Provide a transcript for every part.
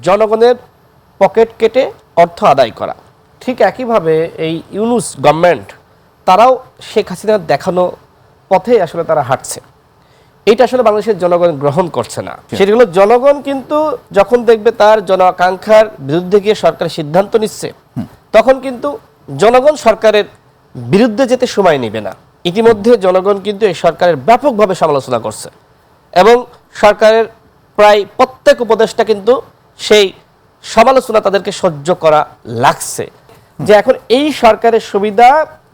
জনগণের পকেট কেটে অর্থ আদায় করা। ঠিক একইভাবে এই ইউনূস গভর্নমেন্ট তারাও শেখ হাসিনার দেখানো পথে আসলে তারা হাঁটছে। এটা আসলে বাংলাদেশের জনগণ গ্রহণ করছে না। সেটা হলো জনগণ কিন্তু যখন দেখবে তার জন আকাঙ্ক্ষার বিরুদ্ধে গিয়ে সরকার সিদ্ধান্ত নিচ্ছে, তখন কিন্তু জনগণ সরকারের বিরুদ্ধে যেতে সময় নেবে না। ইতিমধ্যে জনগণ কিন্তু এই সরকারের ব্যাপকভাবে সমালোচনা করছে এবং সরকারের প্রায় প্রত্যেক উপদেষ্টা কিন্তু সেই সমালোচনা তাদেরকে সহ্য করা লাগছে। যে এখন এই সরকারের সুবিধা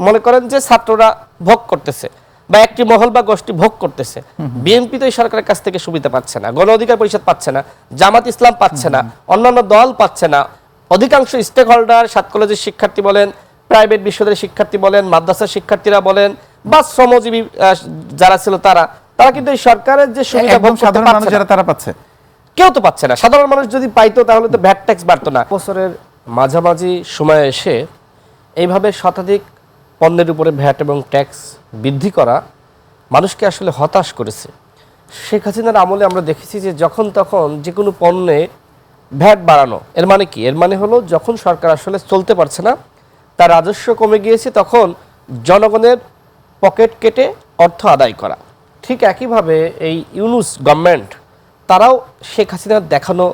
মনে করেন যে ছাত্ররা ভোগ করতেছে বা একটি মহল বা গোষ্ঠী ভোগ করতেছে, বিএনপি তো এই সরকারের কাছ থেকে সুবিধা পাচ্ছে না, গণ অধিকার পরিষদ পাচ্ছে না, জামাত ইসলাম পাচ্ছে না, অন্যান্য দল পাচ্ছে না, অধিকাংশ স্টেক হোল্ডার, 7 কলেজের শিক্ষার্থী বলেন, প্রাইভেট বিশ্ববিদ্যালয়ের শিক্ষার্থী বলেন, মাদ্রাসার শিক্ষার্থীরা বলেন বা শ্রমজীবী যারা ছিল তারা কিন্তু এই সরকারের যে সুবিধা ভোগ সাধারণ মানুষ যারা তারা পাচ্ছে, কেউ তো পাচ্ছে না। সাধারণ মানুষ যদি পাইতো তাহলে তো ভ্যাট ট্যাক্স বাড়তো না। বছরের মাঝামাঝি সময়ে এসে এইভাবে শতাধিক পণ্যের উপরে ভ্যাট এবং ট্যাক্স বৃদ্ধি করা মানুষকে আসলে হতাশ করেছে। শেখ হাসিনার আমলে আমরা দেখেছি যে যখন তখন যে কোনো পণ্যে ভ্যাট বাড়ানো, এর মানে কি? এর মানে হলো যখন সরকার আসলে চলতে পারছে না, তার রাজস্ব কমে গিয়েছে, তখন জনগণের পকেট কেটে অর্থ আদায় করা। ঠিক একইভাবে এই ইউনূস গভর্নমেন্ট তারাও শেখ হাসিনার দেখানো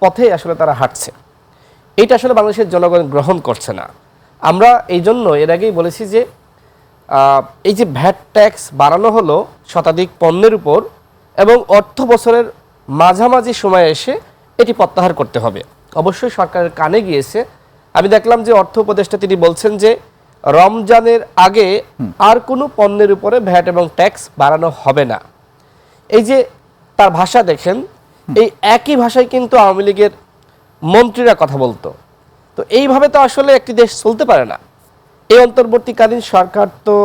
পথে আসলে তারা হাঁটছে। এটা আসলে বাংলাদেশের জনগণ গ্রহণ করছে না। আমরা এই জন্য এর আগেই বলেছি যে এই যে ভ্যাট ট্যাক্স বাড়ানো হলো শতাধিক পণ্যের উপর এবং অর্থ বছরের মাঝামাঝি সময়ে এসে এটি প্রত্যাহার করতে হবে। অবশ্যই সরকারের কানে গিয়েছে। আমি দেখলাম যে অর্থ উপদেষ্টা তিনি বলছেন যে রমজানের আগে আর কোনো পণ্যের উপরে ভ্যাট এবং ট্যাক্স বাড়ানো হবে না। এই যে তার ভাষা দেখেন, এই একই ভাষায় কিন্তু আওয়ামী লীগের মন্ত্রীরা কথা বলতো। তো এইভাবে তো আসলে একটি দেশ চলতে পারে না। এই অন্তর্বর্তীকালীন সরকার তো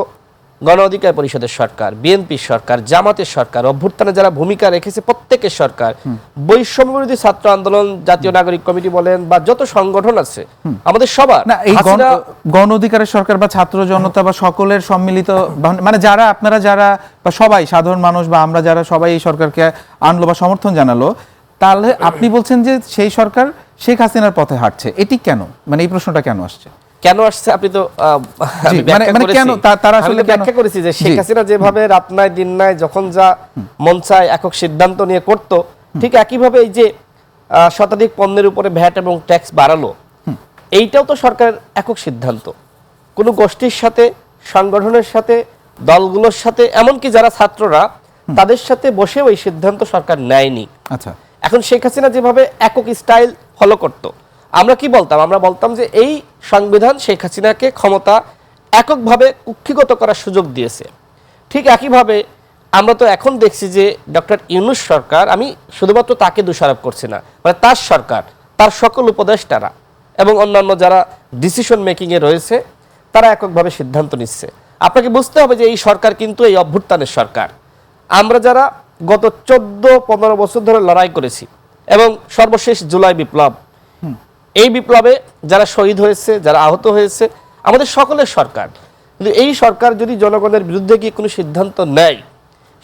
গণ অধিকার পরিষদের সরকার, বিএনপির সরকার, জামাতের সরকার, অভ্যুত্থানে যারা ভূমিকা রেখেছে প্রত্যেকের সরকার, বৈষম্য বিরোধী ছাত্র আন্দোলন, জাতীয় নাগরিক কমিটি বলেন বা যত সংগঠন আছে আমাদের সবার না, এই গণ অধিকারের সরকার বা ছাত্র জনতা বা সকলের সম্মিলিত, মানে যারা আপনারা যারা বা সবাই সাধারণ মানুষ বা আমরা যারা সবাই এই সরকারকে আনলো বা সমর্থন জানালো, তাহলে আপনি বলছেন যে সেই সরকার শেখ হাসিনার পথে হাঁটছে, এটি কেন? মানে এই প্রশ্নটা কেন আসছে? কেন আসছে আপনি তো ব্যাখ্যা করেছি যে শেখ হাসিনা যেভাবে রাত নাই দিন নাই যখন যা মন চায় একক সিদ্ধান্ত নিয়ে করত, ঠিক একইভাবে এই যে শতাধিক পণ্যের উপরে ভ্যাট এবং ট্যাক্স বাড়ালো, এইটাও তো সরকারের একক সিদ্ধান্ত। কোনো গোষ্ঠীর সাথে, সংগঠনের সাথে, দলগুলোর সাথে, এমনকি যারা ছাত্ররা তাদের সাথে বসেও এই সিদ্ধান্ত সরকার নেয়নি। আচ্ছা, এখন শেখ হাসিনা যেভাবে একক স্টাইল ফলো করত, আমরা কি বলতাম? আমরা বলতাম যে এই সংবিধান শেখ হাসিনাকে ক্ষমতা এককভাবে কুক্ষিগত করার সুযোগ দিয়েছে। ঠিক একইভাবে আমরা তো এখন দেখছি যে ডক্টর ইউনূস সরকার, আমি শুধুমাত্র তাকে দোষারোপ করছি না, মানে তার সরকার, তার সকল উপদেষ্টারা এবং অন্যান্য যারা ডিসিশন মেকিংয়ে রয়েছে তারা এককভাবে সিদ্ধান্ত নিচ্ছে। আপনাকে বুঝতে হবে যে এই সরকার কিন্তু এই অভ্যুত্থানের সরকার। আমরা যারা গত 14-15 বছর ধরে লড়াই করেছি এবং সর্বশেষ জুলাই বিপ্লব, এই বিপ্লবে যারা শহীদ হয়েছে, যারা আহত হয়েছে, আমাদের সকলের সরকার। কিন্তু এই সরকার যদি জনগণের বিরুদ্ধে গিয়ে কোনো সিদ্ধান্ত নেয়,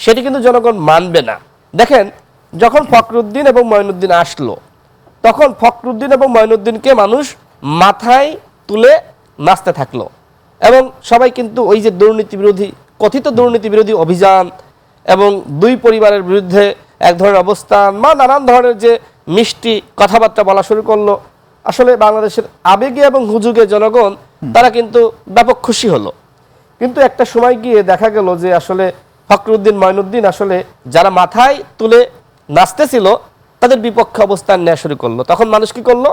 সেটি কিন্তু জনগণ মানবে না। দেখেন, যখন ফখরুদ্দিন এবং মঈনুদ্দিন আসলো, তখন ফখরুদ্দিন এবং মঈনুদ্দিনকে মানুষ মাথায় তুলে নাচতে থাকলো এবং সবাই কিন্তু ওই যে দুর্নীতি বিরোধী, কথিত দুর্নীতি বিরোধী অভিযান এবং দুই পরিবারের বিরুদ্ধে এক ধরনের অবস্থান বা নানান ধরনের যে মিষ্টি কথাবার্তা বলা শুরু করলো। আসলে বাংলাদেশের আবেগে এবং হুজুগে জনগণ তারা কিন্তু ব্যাপক খুশি হলো। কিন্তু একটা সময় গিয়ে দেখা গেল যে আসলে ফখরুদ্দিন, মঈনুদ্দিন আসলে যারা মাথায় তুলে নাচতেছিল তাদের বিপক্ষে অবস্থান নেওয়া শুরু করলো। তখন মানুষ কি করলো?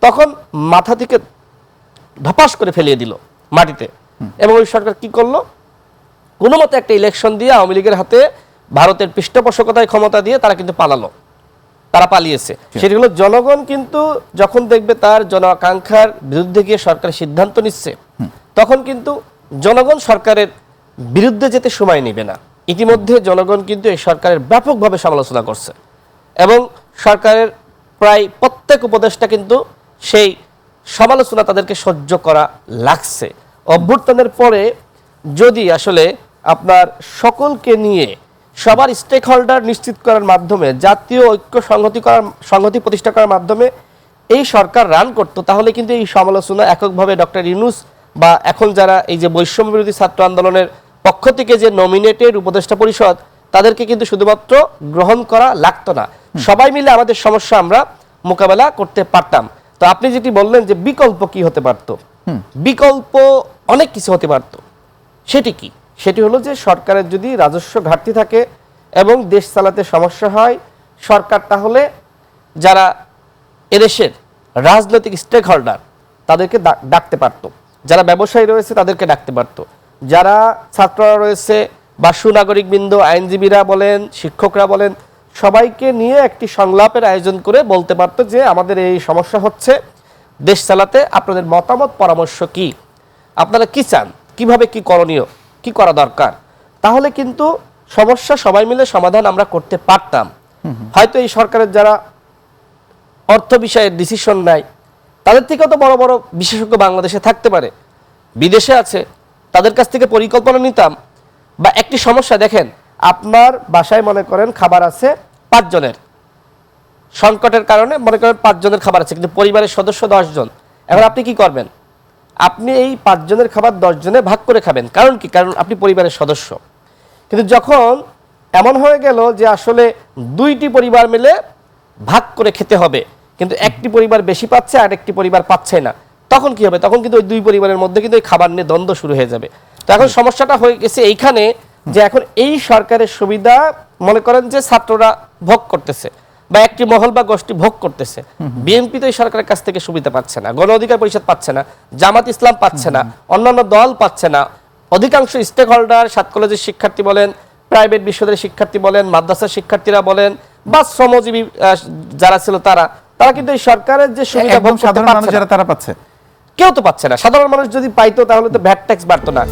তখন মাথা থেকে ধপাস করে ফেলিয়ে দিল মাটিতে এবং ওই সরকার কি করলো? কোনো মতে একটা ইলেকশন দিয়ে আওয়ামী লীগের হাতে ভারতের পৃষ্ঠপোষকতায় ক্ষমতা দিয়ে তারা কিন্তু পালালো, তারা পালিয়েছে। সেগুলো জনগণ কিন্তু যখন দেখবে তার জন আকাঙ্ক্ষার বিরুদ্ধে গিয়ে সরকার সিদ্ধান্ত নিচ্ছে, তখন কিন্তু জনগণ সরকারের বিরুদ্ধে যেতে সময় নেবে না। ইতিমধ্যে জনগণ কিন্তু এই সরকারের ব্যাপকভাবে সমালোচনা করছে এবং সরকারের প্রায় প্রত্যেক উপদেষ্টা কিন্তু সেই সমালোচনা তাদেরকে সহ্য করা লাগছে। অভ্যুত্থানের পরে যদি আসলে আপনার সকলকে নিয়ে সবার স্টেক হোল্ডার নিশ্চিত করার মাধ্যমে, জাতীয় ঐক্য সংহতি প্রতিষ্ঠা করার মাধ্যমে এই সরকার রান করতো, তাহলে কিন্তু এই সমালোচনা এককভাবে ডক্টর ইউনূস বা এখন যারা এই যে বৈষম্য বিরোধী ছাত্র আন্দোলনের পক্ষ থেকে যে নমিনেটেড উপদেষ্টা পরিষদ, তাদেরকে কিন্তু শুধুমাত্র গ্রহণ করা লাগতো না, সবাই মিলে আমাদের সমস্যা আমরা মোকাবেলা করতে পারতাম। তো আপনি যেটি বললেন যে বিকল্প কি হতে পারতো, বিকল্প অনেক কিছু হতে পারতো। সেটি কি? সেটি হলো যে সরকারের যদি রাজস্ব ঘাটতি থাকে এবং দেশ চালাতে সমস্যা হয়, সরকার তাহলে যারা এদেশের রাজনৈতিক স্টেক হোল্ডার তাদেরকে ডাকতে পারত, যারা ব্যবসায়ী রয়েছে তাদেরকে ডাকতে পারত, যারা ছাত্ররা রয়েছে বা সুনাগরিকবৃন্দ, আইনজীবীরা বলেন, শিক্ষকরা বলেন, সবাইকে নিয়ে একটি সংলাপের আয়োজন করে বলতে পারতো যে আমাদের এই সমস্যা হচ্ছে, দেশ চালাতে আপনাদের মতামত পরামর্শ কি, আপনারা কি চান, কিভাবে কি করণীয়, কি করা দরকার। তাহলে কিন্তু সমস্যা সবাই মিলে সমাধান আমরা করতে পারতাম। হয়তো এই সরকারের যারা অর্থ বিষয়ের ডিসিশন নেয় তাদের থেকেও তো বড় বড় বিশেষজ্ঞ বাংলাদেশে থাকতে পারে, বিদেশে আছে, তাদের কাছ থেকে পরিকল্পনা নিতাম। বা একটি সমস্যা দেখেন, আপনার বাসায় মনে করেন খাবার আছে 5 জনের, সংকটের কারণে মনে করেন 5 জনের খাবার আছে, কিন্তু পরিবারের সদস্য 10 জন। এখন আপনি কি করবেন? আপনি এই 5 জনের খাবার 10 জনে ভাগ করে খাবেন। কারণ কি? কারণ আপনি পরিবারের সদস্য। কিন্তু যখন এমন হয়ে গেল যে আসলে 2টি পরিবার মিলে ভাগ করে খেতে হবে, কিন্তু একটি পরিবার বেশি পাচ্ছে আর একটি পরিবার পাচ্ছে না, তখন কি হবে? তখন কিন্তু ওই 2 পরিবারের মধ্যে কিন্তু ওই খাবার নিয়ে দ্বন্দ্ব শুরু হয়ে যাবে। তো এখন সমস্যাটা হয়ে গেছে এইখানে যে এখন এই সরকারের সুবিধা মনে করেন যে ছাত্ররা ভোগ করতেছে বা একটি মহল বা গোষ্ঠী ভোগ করতেছে, বিএনপি তো এই সরকারের কাছ থেকে সুবিধা পাচ্ছে না, গণ অধিকার পরিষদ পাচ্ছে না, জামাত ইসলাম পাচ্ছে না, অন্যান্য দল পাচ্ছে না, অধিকাংশ স্টেক হোল্ডার, 7 কলেজের শিক্ষার্থী বলেন, প্রাইভেট বিশ্ববিদ্যালয়ের শিক্ষার্থী বলেন, মাদ্রাসার শিক্ষার্থীরা বলেন, বা শ্রমজীবী যারা ছিল তারা কিন্তু এই সরকারের যে সুবিধা ভোগ করতে সাধারণ মানুষ পারছে না। যারা তারা পাচ্ছে, কেউ তো পাচ্ছে না। সাধারণ মানুষ যদি পাইতো তাহলে তো ভ্যাট ট্যাক্স বাড়তো না।